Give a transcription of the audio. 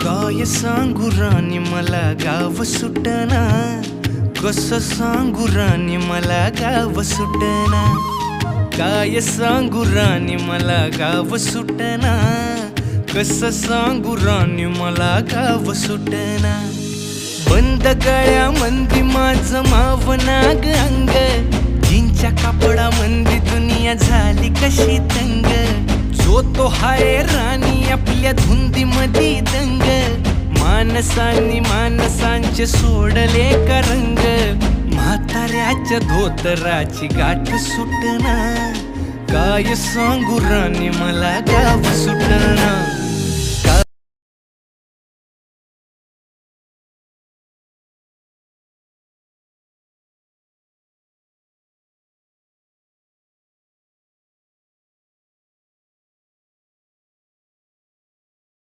काय सांगू राणी मला गाव सुटना, कसं सांगू राणी मला गाव सुटना. काय सांगू राणी मला गाव सुटना, कसं सांगू राणी मला गाव सुटना. बंद गळ्यामंदी माझं मावनाग अंग, जीनच्या कापडामंदी दुनिया झाली कशी तंग. जो तो हाय राणी आपल्या धुंदीमधी दंग, माणसांनी माणसांचे सोडले का रंग. म्हाताऱ्याच्या धोतराची गाठ सुटना, काय सांगू राणी मला गाव सुटना.